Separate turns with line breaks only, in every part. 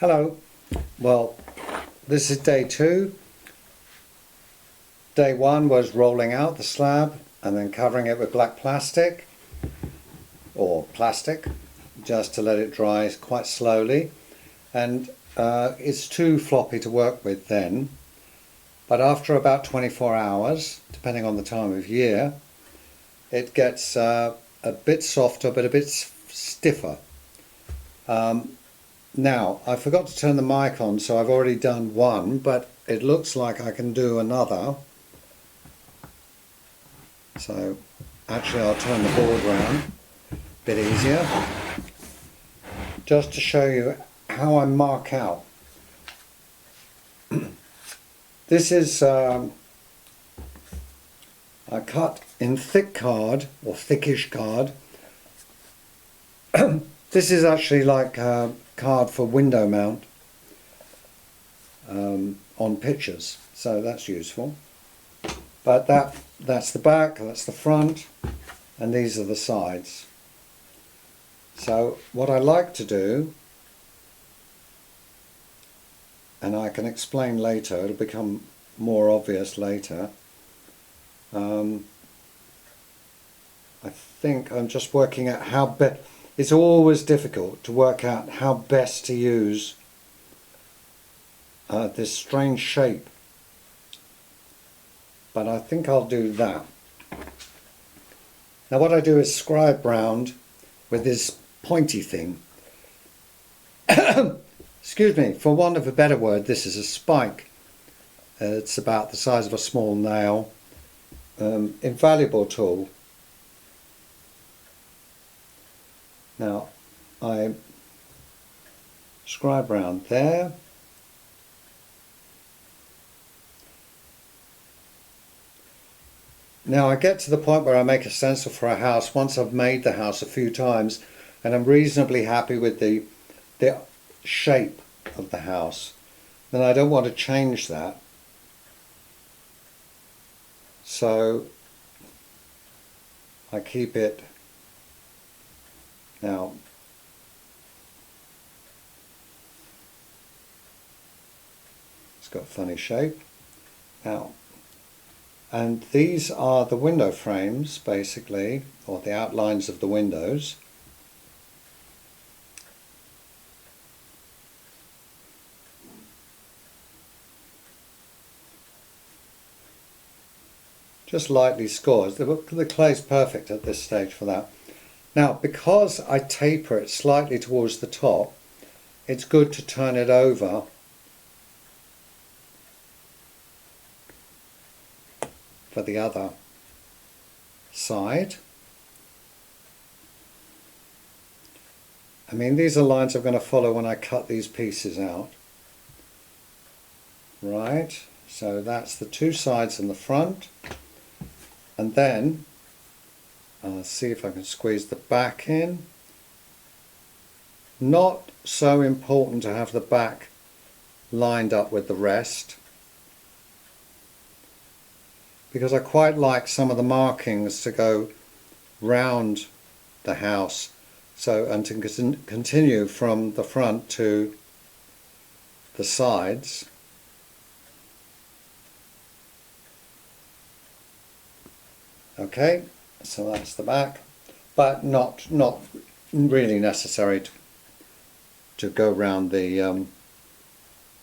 Hello. Well, this is day 2. Day 1 was rolling out the slab and then covering it with black plastic or plastic just to let it dry quite slowly, and it's too floppy to work with then, but after about 24 hours, depending on the time of year, it gets a bit softer but a bit stiffer. Now, I forgot to turn the mic on, so I've already done one, but it looks like I can do another. So, actually I'll turn the board round, a bit easier, just to show you how I mark out. This is, I cut in thick card, or thickish card. This is actually like card for window mount on pictures, so that's useful. But that's the back, that's the front, and these are the sides. So what I like to do, and I can explain later, it'll become more obvious later, I think I'm just working out how best. It's always difficult to work out how best to use this strange shape, but I think I'll do that. Now what I do is scribe round with this pointy thing. Excuse me, for want of a better word, this is a spike. It's about the size of a small nail. Invaluable tool. Now I scribe round there. Now I get to the point where I make a stencil for a house once I've made the house a few times and I'm reasonably happy with the shape of the house. Then I don't want to change that. So I keep it. Now, it's got a funny shape. Now, and these are the window frames, basically, or the outlines of the windows. Just lightly scored. The clay's perfect at this stage for that. Now, because I taper it slightly towards the top, it's good to turn it over for the other side. I mean, these are lines I'm going to follow when I cut these pieces out. Right, so that's the two sides in the front, and then I'll see if I can squeeze the back in. Not so important to have the back lined up with the rest, because I quite like some of the markings to go round the house, so, and to continue from the front to the sides. Okay. So that's the back, but not really necessary to go round the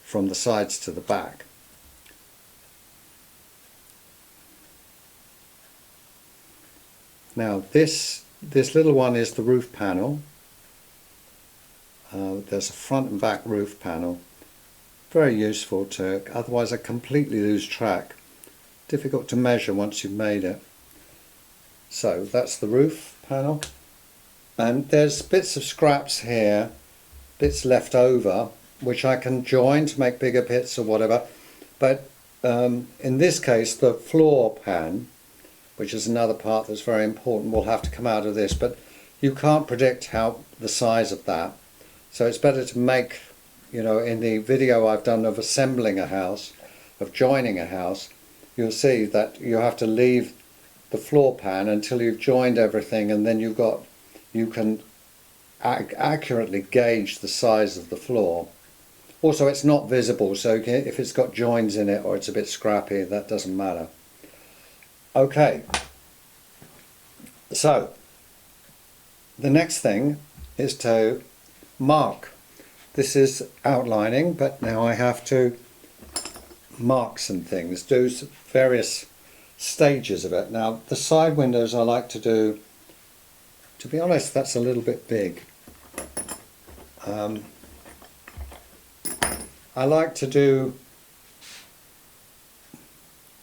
from the sides to the back. Now this little one is the roof panel. There's a front and back roof panel. Very useful to, otherwise I completely lose track. Difficult to measure once you've made it. So that's the roof panel, and there's bits of scraps here, bits left over, which I can join to make bigger bits or whatever, but in this case the floor pan, which is another part that's very important, will have to come out of this, but you can't predict how the size of that, so it's better to make, you know, in the video I've done of assembling a house, of joining a house, you'll see that you have to leave the floor pan until you've joined everything, and then you can accurately gauge the size of the floor. Also, it's not visible, so if it's got joins in it or it's a bit scrappy, that doesn't matter. Okay, so the next thing is to mark. This is outlining, but now I have to mark some things, do various stages of it. Now, the side windows I like to do, to be honest, that's a little bit big. I like to do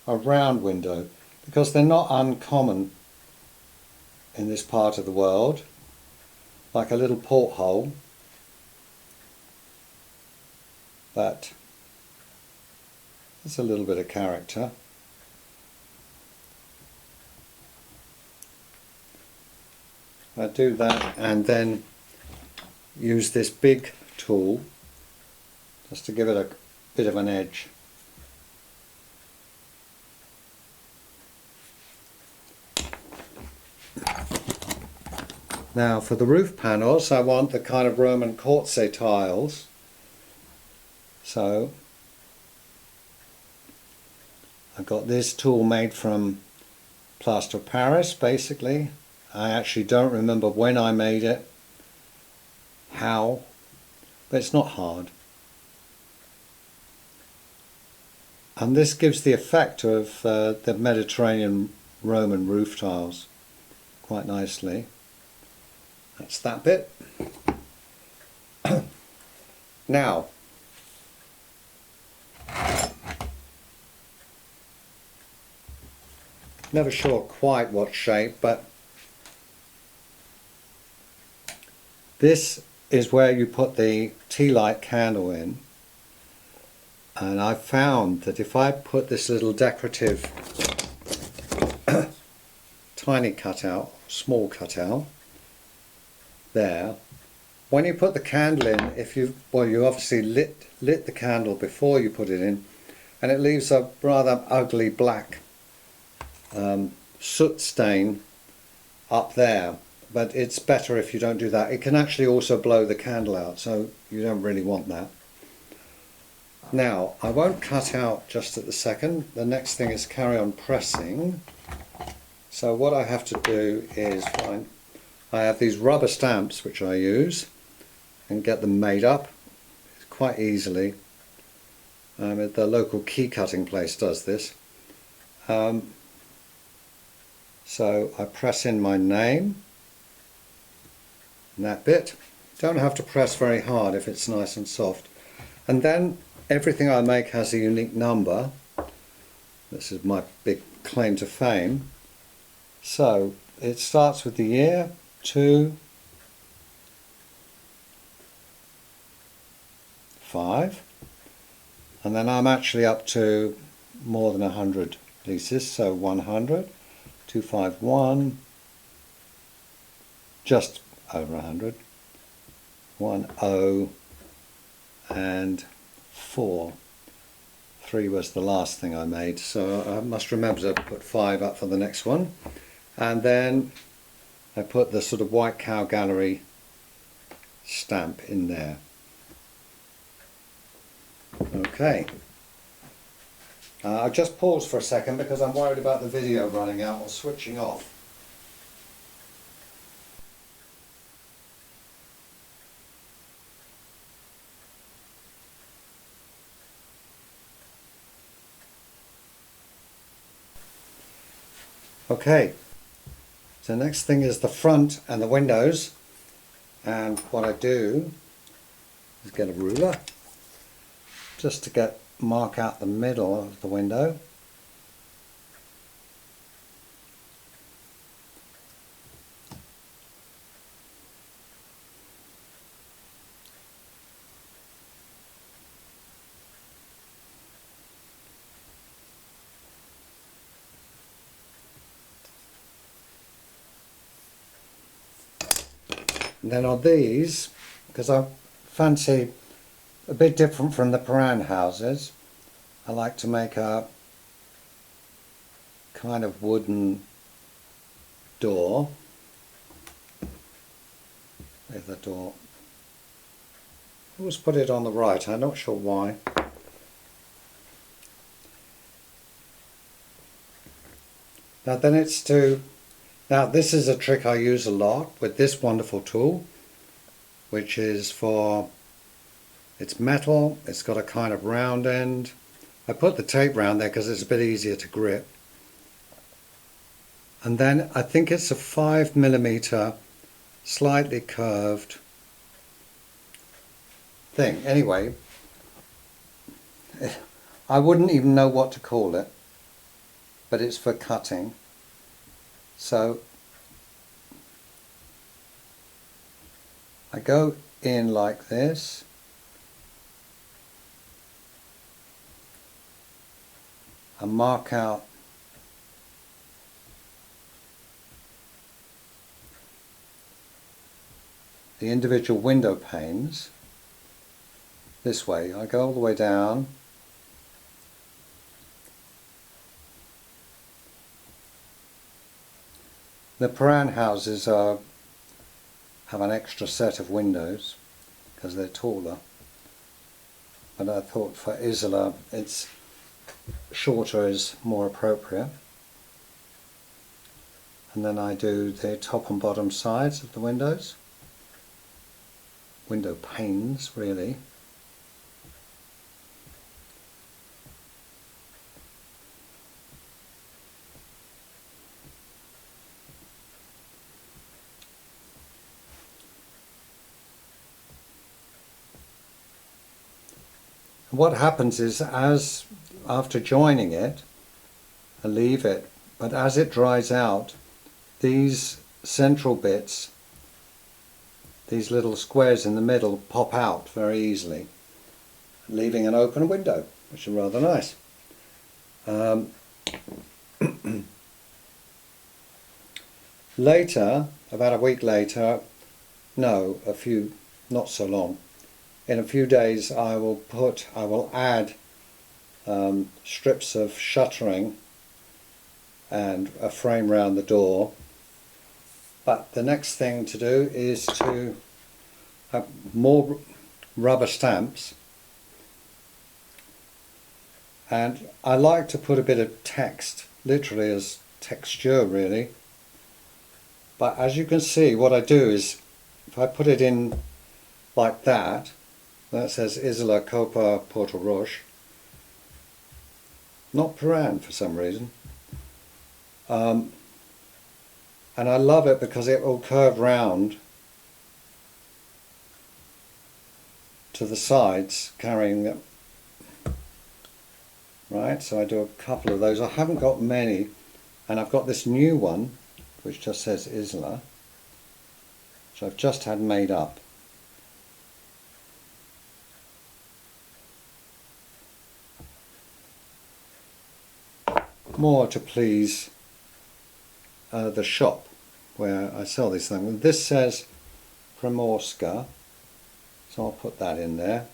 a round window because they're not uncommon in this part of the world, like a little porthole, but there's a little bit of character. I do that and then use this big tool just to give it a bit of an edge. Now for the roof panels I want the kind of Roman quartz tiles, so I've got this tool made from plaster of Paris basically. I actually don't remember when I made it, how, but it's not hard. And this gives the effect of the Mediterranean Roman roof tiles quite nicely. That's that bit. Now, never sure quite what shape, but this is where you put the tea light candle in. And I found that if I put this little decorative tiny cutout, small cutout there, when you put the candle in, you obviously lit the candle before you put it in, and it leaves a rather ugly black soot stain up there. But it's better if you don't do that. It can actually also blow the candle out, so you don't really want that. Now, I won't cut out just at the second. The next thing is carry on pressing. So what I have to do is I have these rubber stamps which I use and get them made up quite easily. The local key cutting place does this. So I press in my name, and that bit. Don't have to press very hard if it's nice and soft. And then everything I make has a unique number. This is my big claim to fame. So it starts with the year, 2, 5, and then I'm actually up to more than 100 pieces, so 100, 251, just over 100, 10, and 4. 3 was the last thing I made, so I must remember to put 5 up for the next one. And then I put the sort of White Cow Gallery stamp in there. Okay. I'll just pause for a second because I'm worried about the video running out or switching off. Okay, so next thing is the front and the windows, and what I do is get a ruler just to mark out the middle of the window. And then on these, because I fancy a bit different from the Paran houses, I like to make a kind of wooden door with a door always put it on the right, I'm not sure why. Now then it's to, now this is a trick I use a lot with this wonderful tool, which is for, it's metal, it's got a kind of round end. I put the tape round there because it's a bit easier to grip. And then I think it's a 5mm slightly curved thing. Anyway, I wouldn't even know what to call it, but it's for cutting. So I go in like this, and mark out the individual window panes this way. I go all the way down, the Paran houses have an extra set of windows because they're taller, but I thought for Isola it's shorter is more appropriate. And then I do the top and bottom sides of the windows, window panes really. What happens is, as after joining it, I leave it, but as it dries out, these central bits, these little squares in the middle, pop out very easily, leaving an open window, which is rather nice. Later, about a week later, no, a few, not so long, in a few days I will add strips of shuttering and a frame round the door. But the next thing to do is to have more rubber stamps, and I like to put a bit of text, literally as texture really. But as you can see, what I do is, if I put it in like that, that says Isola Copa Porto Roche, not Paran for some reason. And I love it because it will curve round to the sides, carrying them. Right, so I do a couple of those. I haven't got many, and I've got this new one which just says Isola, which I've just had made up. More to please the shop where I sell these things. This says Primorska, so I'll put that in there.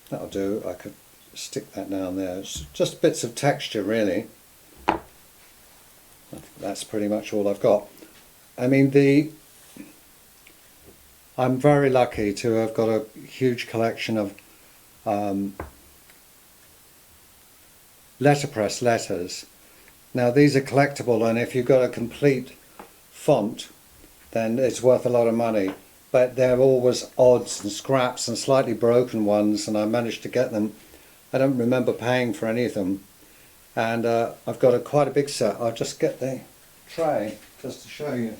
That'll do. I could stick that down there. It's just bits of texture really. That's pretty much all I've got. I mean, I'm very lucky to have got a huge collection of letterpress letters. Now these are collectible, and if you've got a complete font then it's worth a lot of money, but they're always odds and scraps and slightly broken ones, and I managed to get them. I don't remember paying for any of them, and I've got quite a big set. I'll just get the tray just to show you.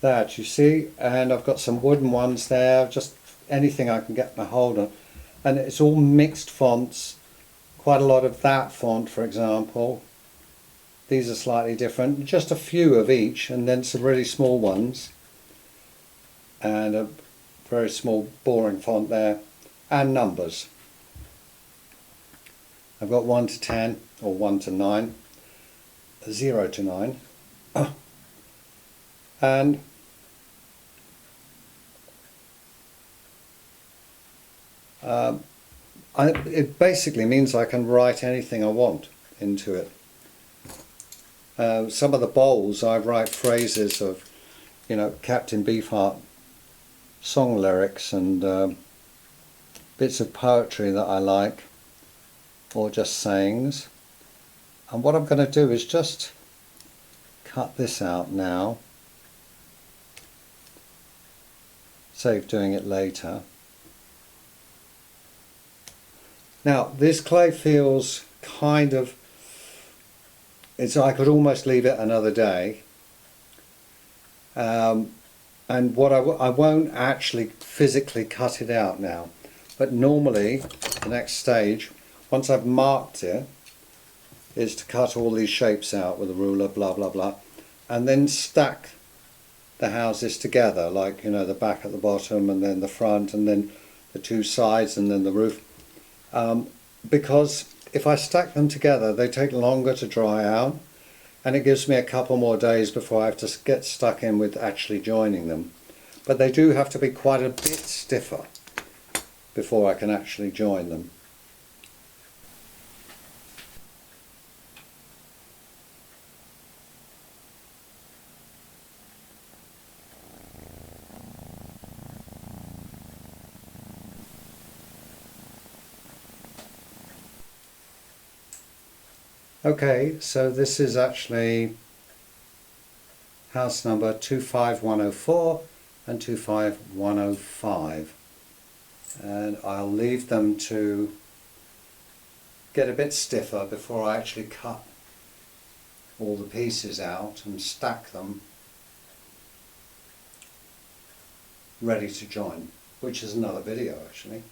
That you see, and I've got some wooden ones there, just anything I can get my hold on, and it's all mixed fonts, quite a lot of that font for example. These are slightly different, just a few of each, and then some really small ones, and a very small boring font there, and numbers. I've got 1 to 10 or 1 to 9, 0 to 9. And it basically means I can write anything I want into it. Some of the bowls I write phrases of, Captain Beefheart song lyrics and bits of poetry that I like, or just sayings. And what I'm going to do is just cut this out now, save doing it later. Now this clay feels kind of, I could almost leave it another day. And what I won't actually physically cut it out now, but normally the next stage, once I've marked it, is to cut all these shapes out with a ruler, blah blah blah, and then stack the houses together, like the back at the bottom, and then the front, and then the two sides, and then the roof. Because if I stack them together, they take longer to dry out, and it gives me a couple more days before I have to get stuck in with actually joining them. But they do have to be quite a bit stiffer before I can actually join them. Okay, so this is actually house number 25104 and 25105, and I'll leave them to get a bit stiffer before I actually cut all the pieces out and stack them ready to join, which is another video actually.